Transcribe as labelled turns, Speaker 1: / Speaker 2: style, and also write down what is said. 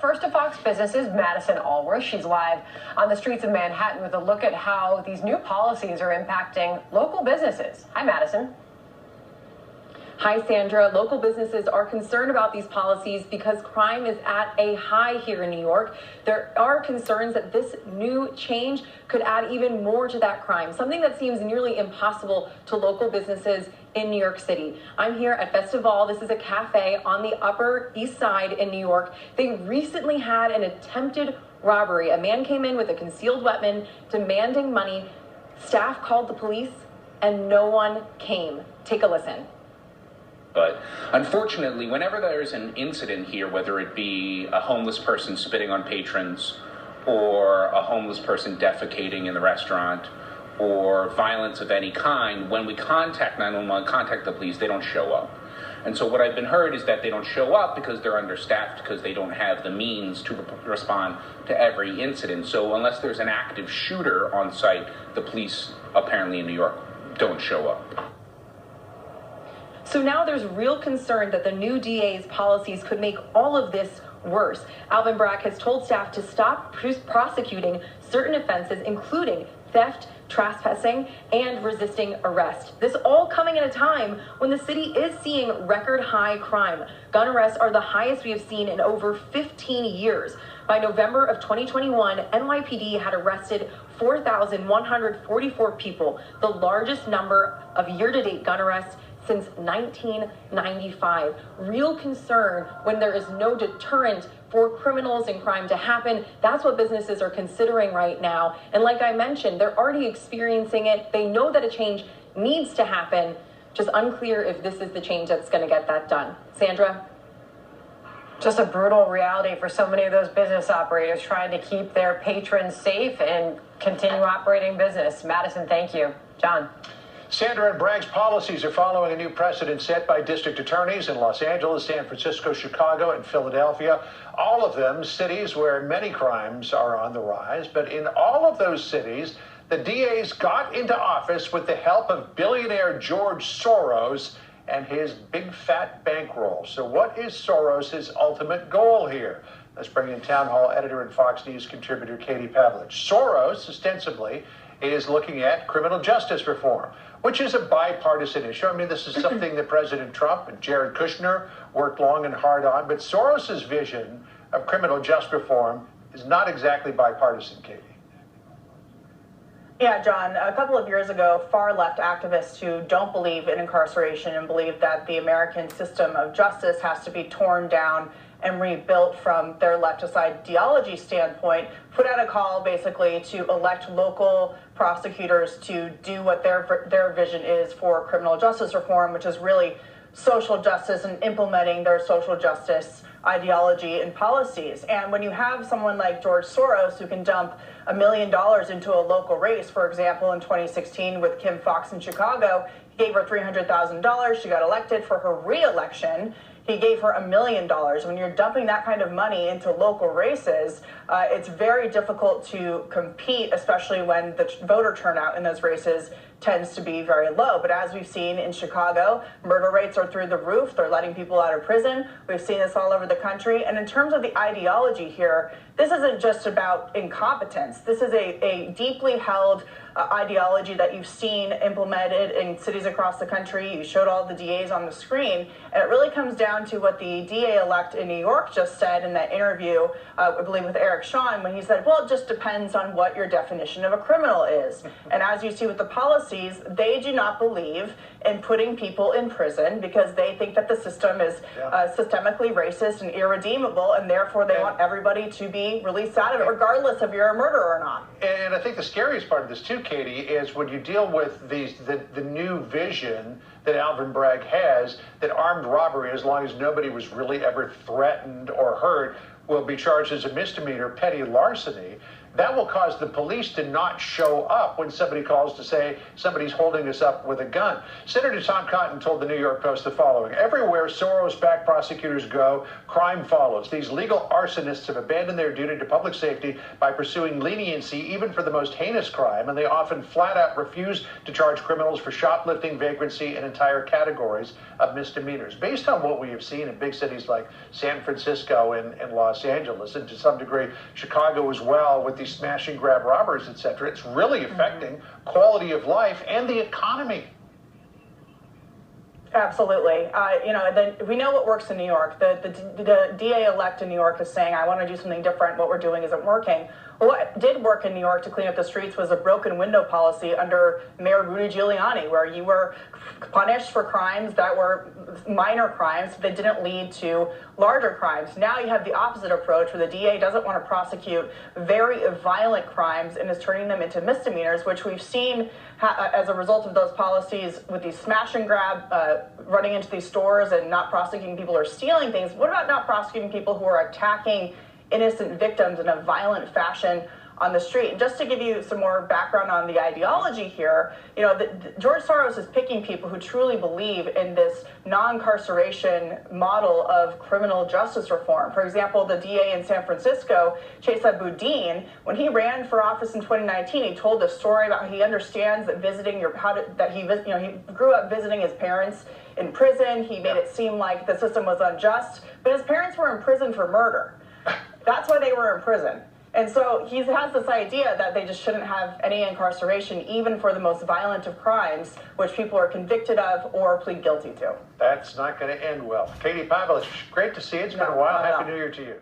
Speaker 1: first to Fox Business's Madison Allworth. She's live on the streets of Manhattan with a look at how these new policies are impacting local businesses. Hi, Madison.
Speaker 2: Hi, Sandra. Local businesses are concerned about these policies because crime is at a high here in New York. There are concerns that this new change could add even more to that crime, something that seems nearly impossible to local businesses in New York City. I'm here at Festival. This is a cafe on the Upper East Side in New York. They recently had an attempted robbery. A man came in with a concealed weapon demanding money. Staff called the police and no one came. Take a listen.
Speaker 3: But unfortunately, whenever there's an incident here, whether it be a homeless person spitting on patrons or a homeless person defecating in the restaurant or violence of any kind, when we contact 911, contact the police, they don't show up. And so what I've been heard is that they don't show up because they're understaffed, because they don't have the means to respond to every incident. So unless there's an active shooter on site, the police apparently in New York don't show up.
Speaker 2: So now there's real concern that the new DA's policies could make all of this worse. Alvin Bragg has told staff to stop prosecuting certain offenses, including theft, trespassing, and resisting arrest. This all coming at a time when the city is seeing record high crime. Gun arrests are the highest we have seen in over 15 years. By November of 2021, NYPD had arrested 4,144 people, the largest number of year-to-date gun arrests since 1995. Real concern when there is no deterrent for criminals and crime to happen. That's what businesses are considering right now. And like I mentioned, they're already experiencing it. They know that a change needs to happen. Just unclear if this is the change that's going to get that done. Sandra?
Speaker 1: Just a brutal reality for so many of those business operators trying to keep their patrons safe and continue operating business. Madison, thank you. John?
Speaker 4: Sandra and Bragg's policies are following a new precedent set by district attorneys in Los Angeles, San Francisco, Chicago, and Philadelphia. All of them cities where many crimes are on the rise. But in all of those cities, the DAs got into office with the help of billionaire George Soros and his big fat bankroll. So what is Soros' ultimate goal here? Let's bring in Town Hall editor and Fox News contributor Katie Pavlich. Soros, ostensibly, is looking at criminal justice reform, which is a bipartisan issue. I mean, this is something that President Trump and Jared Kushner worked long and hard on. But Soros' vision of criminal justice reform is not exactly bipartisan, Katie.
Speaker 5: Yeah, John, a couple of years ago, far-left activists who don't believe in incarceration and believe that the American system of justice has to be torn down and rebuilt from their leftist ideology standpoint, put out a call basically to elect local prosecutors to do what their vision is for criminal justice reform, which is really social justice and implementing their social justice ideology and policies. And when you have someone like George Soros who can dump $1 million into a local race, for example, in 2016 with Kim Foxx in Chicago, he gave her $300,000. She got elected for her re-election. He gave her $1 million. When you're dumping that kind of money into local races, it's very difficult to compete, especially when the voter turnout in those races tends to be very low. But as we've seen in Chicago, murder rates are through the roof. They're letting people out of prison. We've seen this all over the country. And in terms of the ideology here, this isn't just about incompetence. This is a deeply held ideology that you've seen implemented in cities across the country. You showed all the DAs on the screen. And it really comes down to what the DA-elect in New York just said in that interview, I believe with Eric Shawn, when he said, well, it just depends on what your definition of a criminal is. And as you see with the policies, they do not believe in putting people in prison because they think that the system is systemically racist and irredeemable, and therefore they want everybody to be released out of it, regardless if you're a murderer or not.
Speaker 4: And I think the scariest part of this too, Katie, is when you deal with the new vision that Alvin Bragg has, that armed robbery, as long as nobody was really ever threatened or hurt, will be charged as a misdemeanor, petty larceny. that will cause the police to not show up when somebody calls to say somebody's holding us up with a gun. Senator Tom Cotton told the New York Post the following: everywhere Soros-backed prosecutors go, crime follows. These legal arsonists have abandoned their duty to public safety by pursuing leniency even for the most heinous crime, and they often flat out refuse to charge criminals for shoplifting, vagrancy, and entire categories of misdemeanors. Based on what we have seen in big cities like San Francisco and Los Angeles, and to some degree Chicago as well, with these smash and grab robbers, etc., it's really affecting quality of life and the economy.
Speaker 5: Absolutely. We know what works in New York. The DA-elect in New York is saying, I want to do something different. What we're doing isn't working. Well, what did work in New York to clean up the streets was a broken window policy under Mayor Rudy Giuliani, where you were punished for crimes that were minor crimes that didn't lead to larger crimes. Now you have the opposite approach, where the DA doesn't want to prosecute very violent crimes and is turning them into misdemeanors, which we've seen as a result of those policies with these smash and grab, running into these stores and not prosecuting people who are stealing things. What about not prosecuting people who are attacking innocent victims in a violent fashion on the street? And just to give you some more background on the ideology here, George Soros is picking people who truly believe in this non-incarceration model of criminal justice reform. For example, the DA in San Francisco, Chesa Boudin, when he ran for office in 2019, he told a story about how he understands that he grew up visiting his parents in prison. He made it seem like the system was unjust, but his parents were in prison for murder. That's why they were in prison. And so he has this idea that they just shouldn't have any incarceration, even for the most violent of crimes, which people are convicted of or plead guilty to.
Speaker 4: That's not going to end well. Katie Pavlich, great to see you. It's been a while. Happy New Year to you.